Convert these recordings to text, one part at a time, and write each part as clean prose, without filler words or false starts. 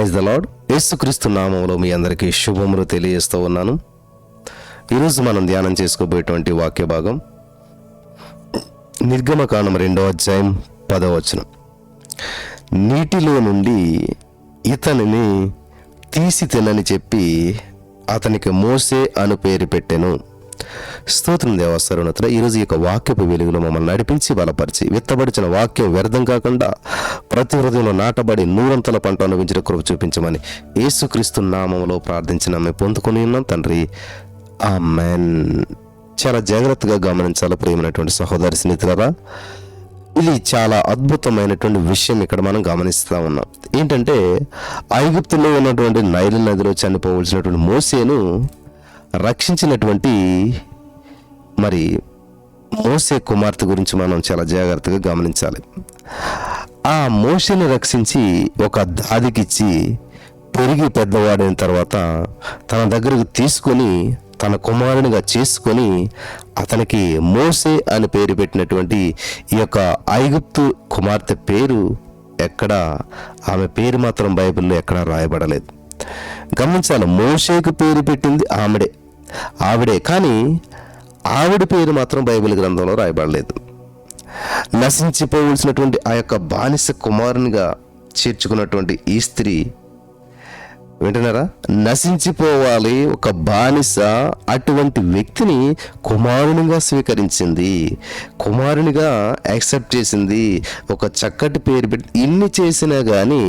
Praise the lord. యేసుక్రీస్తు నామములో మీ అందరికీ శుభములు తెలియజేస్తూ ఉన్నాను. ఈరోజు మనం ధ్యానం చేసుకోబోయేటువంటి వాక్య భాగం నిర్గమకాండం 2వ అధ్యాయం 10వ వచనం. నీటిలో నుండి ఇతనిని తీసి తినని చెప్పి అతనికి మోసే అను పేరు పెట్టెను. స్తోత్రం దేవా సర్వోన్నతుడా. ఈరోజు ఈ యొక్క వాక్యపు వెలుగులో మమ్మల్ని నడిపించి బలపరిచి విత్తబడిచిన వాక్యం వ్యర్థం కాకుండా ప్రతి హృదయంలో నాటబడి నూరంతల పంట అనుభవించిన కృప చూపించమని యేసుక్రీస్తు నామములో ప్రార్థించిన మేము పొందుకొని ఉన్నాం తండ్రి, ఆమేన్. చాలా జాగ్రత్తగా గమనించాలి ప్రియమైనటువంటి సహోదరి స్నేహితులారా. ఇది చాలా అద్భుతమైనటువంటి విషయం ఇక్కడ మనం గమనిస్తూ ఉన్నాం. ఏంటంటే ఐగుప్తులో ఉన్నటువంటి నైలు నదిలో చనిపోవలసినటువంటి మోసేను రక్షించినటువంటి మరి మోసే కుమార్తె గురించి మనం చాలా జాగ్రత్తగా గమనించాలి. ఆ మోసేని రక్షించి ఒక దాదికిచ్చి పెరిగి పెద్దవాడైన తర్వాత తన దగ్గరకు తీసుకొని తన కుమారునిగా చేసుకొని అతనికి మోసే అని పేరు పెట్టినటువంటి ఈ యొక్క ఐగుప్తు కుమార్తె పేరు ఎక్కడ, ఆమె పేరు మాత్రం బైబిల్లో ఎక్కడా రాయబడలేదు. గమనించాలి, మోషేకు పేరు పెట్టింది ఆవిడే, కానీ ఆవిడ పేరు మాత్రం బైబిల్ గ్రంథంలో రాయబడలేదు. నశించిపోవలసినటువంటి ఆ యొక్క బానిస కుమారునిగా చేర్చుకున్నటువంటి ఈ స్త్రీ, వింటున్నారా, నశించిపోవాలి ఒక బానిస, అటువంటి వ్యక్తిని కుమారునిగా స్వీకరించింది, కుమారునిగా యాక్సెప్ట్ చేసింది, ఒక చక్కటి పేరు పెట్టి ఇన్ని చేసినా కానీ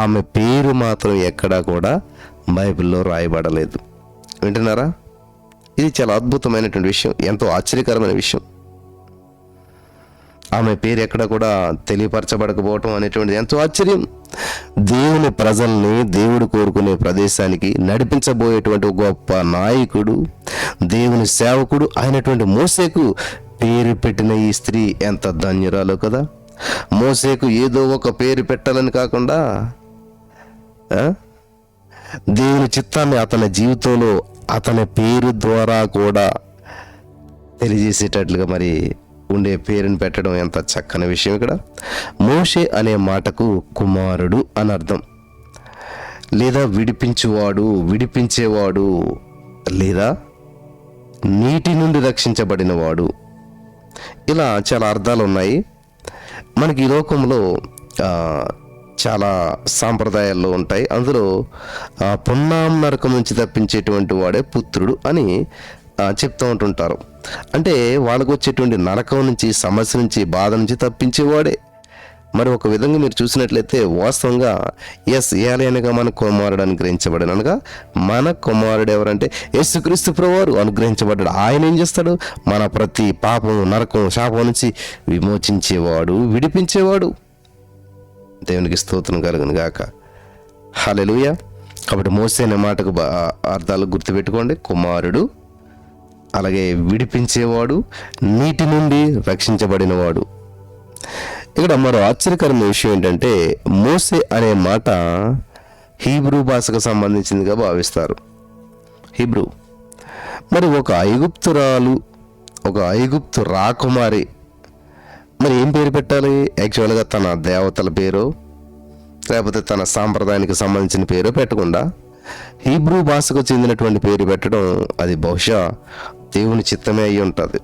ఆమె పేరు మాత్రం ఎక్కడా కూడా బైబిల్లో రాయబడలేదు. వింటున్నారా, ఇది చాలా అద్భుతమైనటువంటి విషయం, ఎంతో ఆశ్చర్యకరమైన విషయం. ఆమె పేరు ఎక్కడ కూడా తెలియపరచబడకపోవటం అనేటువంటిది ఎంతో ఆశ్చర్యం. దేవుని ప్రజల్ని దేవుడు కోరుకునే ప్రదేశానికి నడిపించబోయేటువంటి గొప్ప నాయకుడు, దేవుని సేవకుడు అయినటువంటి మోసేకు పేరు పెట్టిన ఈ స్త్రీ ఎంత ధన్యురాలు కదా. మోసేకు ఏదో ఒక పేరు పెట్టాలని కాకుండా దేవుని చిత్తాన్ని అతని జీవితంలో అతని పేరు ద్వారా కూడా తెలియజేసేటట్లుగా మరి ఉండే పేరుని పెట్టడం ఎంత చక్కని విషయం. ఇక్కడ మోషే అనే మాటకు కుమారుడు అని అర్థం, లేదా విడిపించేవాడు, లేదా నీటి నుండి రక్షించబడినవాడు, ఇలా చాలా అర్థాలు ఉన్నాయి. మనకి ఈ లోకంలో చాలా సాంప్రదాయాల్లో ఉంటాయి. అందులో పున్నాం నరకం నుంచి తప్పించేటువంటి వాడే పుత్రుడు అని చెప్తూ ఉంటుంటారు. అంటే వాళ్ళకు వచ్చేటువంటి నరకం నుంచి, సమస్య నుంచి, బాధ నుంచి తప్పించేవాడే. మరి ఒక విధంగా మీరు చూసినట్లయితే వాస్తవంగా ఏలయనగా మన కుమారుడు అనుగ్రహించబడాడు, అనగా మన కుమారుడు ఎవరంటే యేసుక్రీస్తు ప్రభువారు అనుగ్రహించబడ్డాడు. ఆయన ఏం చేస్తాడు, మన ప్రతి పాపం, నరకం, శాపం నుంచి విమోచించేవాడు, విడిపించేవాడు. దేవునికి స్తోత్రం కలుగును గాక. హల్లెలూయా. కాబట్టి మోసే అనే మాటకు అర్థాలు గుర్తుపెట్టుకోండి. కుమారుడు, అలాగే విడిపించేవాడు, నీటి నుండి రక్షించబడినవాడు. ఇక్కడ మరో ఆశ్చర్యకరమైన విషయం ఏంటంటే మోసే అనే మాట హీబ్రూ భాషకు సంబంధించిందిగా భావిస్తారు. హీబ్రూ. మరి ఒక ఐగుప్తు రాకుమారి మరి ఏం పేరు పెట్టాలి? యాక్చువల్గా తన దేవతల పేరు లేకపోతే తన సాంప్రదాయానికి సంబంధించిన పేరు పెట్టకుండా హీబ్రూ భాషకు చెందినటువంటి పేరు పెట్టడం అది బహుశా దేవుని చిత్తమే అయి ఉంటుంది.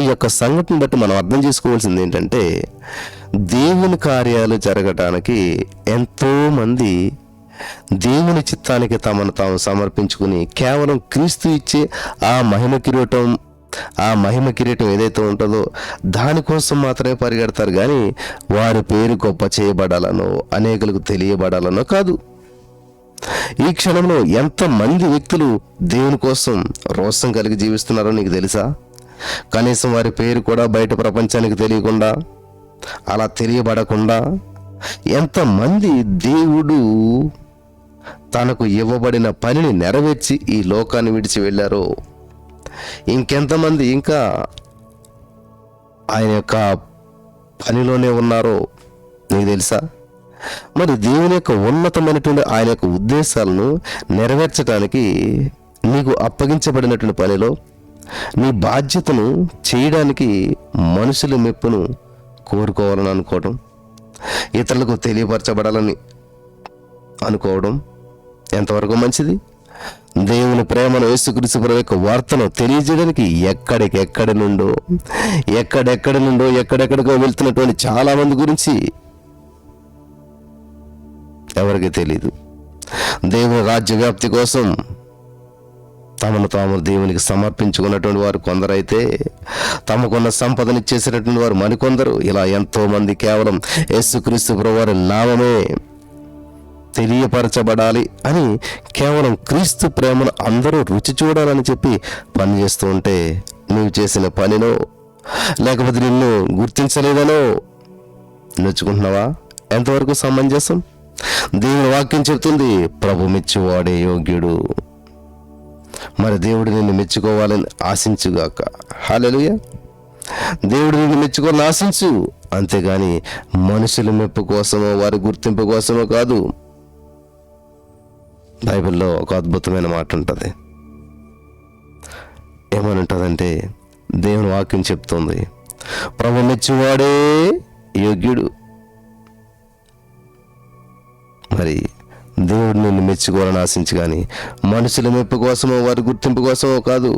ఈ యొక్క సంఘటన బట్టి మనం అర్థం చేసుకోవాల్సింది ఏంటంటే దేవుని కార్యాలు జరగటానికి ఎంతోమంది దేవుని చిత్తానికి తమను తాము సమర్పించుకుని కేవలం క్రీస్తు ఇచ్చే ఆ మహిమ కిరీటం ఏదైతే ఉంటుందో దానికోసం మాత్రమే పరిగెడతారు, కానీ వారి పేరు గొప్ప చేయబడాలనో అనేకులకు తెలియబడాలనో కాదు. ఈ క్షణంలో ఎంతమంది వ్యక్తులు దేవుని కోసం రోషం కలిగి జీవిస్తున్నారో నీకు తెలుసా? కనీసం వారి పేరు కూడా బయట ప్రపంచానికి తెలియకుండా, అలా తెలియబడకుండా ఎంతమంది దేవుడు తనకు ఇవ్వబడిన పనిని నెరవేర్చి ఈ లోకాన్ని విడిచి వెళ్ళారో, ఇంకెంతమంది ఇంకా ఆయన యొక్క పనిలోనే ఉన్నారో నీకు తెలుసా? మరి దేవుని యొక్క ఉన్నతమైనటువంటి ఆయన యొక్క ఉద్దేశాలను నెరవేర్చడానికి నీకు అప్పగించబడినటువంటి పనిలో నీ బాధ్యతను చేయడానికి మనుషుల మెప్పును కోరుకోవాలని అనుకోవడం, ఇతరులకు తెలియపరచబడాలని అనుకోవడం ఎంతవరకు మంచిది? దేవుని ప్రేమను, యేసుక్రీస్తు ప్రభు యొక్క వార్తను తెలియజేయడానికి ఎక్కడెక్కడి నుండో ఎక్కడెక్కడికో వెళ్తున్నటువంటి చాలా మంది గురించి ఎవరికి తెలీదు. దేవుని రాజ్య వ్యాప్తి కోసం తమను తాము దేవునికి సమర్పించుకున్నటువంటి వారు కొందరైతే, తమకున్న సంపదనిచ్చేసినటువంటి వారు మరికొందరు. ఇలా ఎంతో మంది కేవలం యేసుక్రీస్తు ప్రభు వారి నామమే తెలియపరచబడాలి అని, కేవలం క్రీస్తు ప్రేమను అందరూ రుచి చూడాలని చెప్పి పనిచేస్తూ ఉంటే, నువ్వు చేసిన పనినో లేకపోతే నిన్ను గుర్తించలేదనో నొచ్చుకుంటున్నావా? ఎంతవరకు సమంజసం? దేవుని వాక్యం చెప్తుంది, ప్రభు మెచ్చువాడే యోగ్యుడు. మరి దేవుడు నిన్ను మెచ్చుకోవాలని ఆశించుగాక. హల్లెలూయా. దేవుడు నిన్ను మెచ్చుకోవాలని ఆశించు, అంతేగాని మనుషుల మెప్పు కోసమో వారి గుర్తింపు కోసమో కాదు. బైబిల్లో ఒక అద్భుతమైన మాట ఉంటుంది. ఏమని ఉంటుందంటే, దేవుని వాక్యం చెప్తుంది, ప్రభు మెచ్చువాడే యోగ్యుడు. మరి దేవుడు నిన్ను మెచ్చుకోవాలని ఆశించి కానీ మనుషుల మెప్పు కోసమో వారి గుర్తింపు కోసమో కాదు.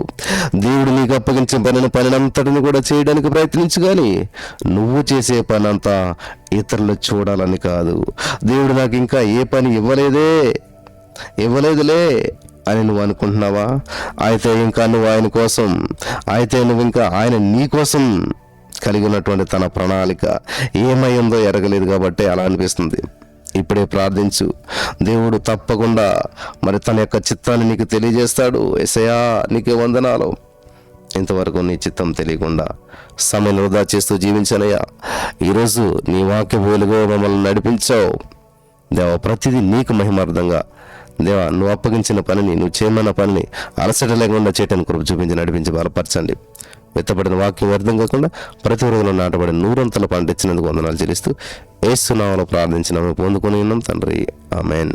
దేవుడు నీకు అప్పగించిన పనినంతటిని కూడా చేయడానికి ప్రయత్నించు, కానీ నువ్వు చేసే పని అంతా ఇతరులు చూడాలని కాదు. దేవుడు నాకు ఇంకా ఏ పని ఇవ్వలేదులే అని నువ్వు అనుకుంటున్నావా? అయితే ఇంకా నువ్వు ఆయన నీ కోసం కలిగి ఉన్నటువంటి తన ప్రణాళిక ఏమైందో ఎరగలేదు కాబట్టి అలా అనిపిస్తుంది. ఇప్పుడే ప్రార్థించు. దేవుడు తప్పకుండా మరి తన యొక్క చిత్తాన్ని నీకు తెలియజేస్తాడు. యేసయ్యా నీకే వందనాలు, ఇంతవరకు నీ చిత్తం తెలియకుండా సమయం వృధా చేస్తూ జీవించానయ్యా. ఈరోజు నీ వాక్య వెలుగులో మమ్మల్ని నడిపించావు దేవా. ప్రతిదీ నీకు మహిమార్థంగా దేవా, నువ్వు అప్పగించిన పనిని, నువ్వు చేయమన్న పనిని అలసట లేకుండా చేయటానికి కృప చూపించి నడిపించి బలపరచండి. విత్తబడిన వాక్యం వ్యర్థం కాకుండా ప్రతి రోజులో నాటబడిన 100 పంట ఇచ్చినందుకు వందనాలు చెల్లిస్తూ యేసు నామములో ప్రార్థించి పొందుకొని ఉన్నాం తండ్రి. ఆమేన్.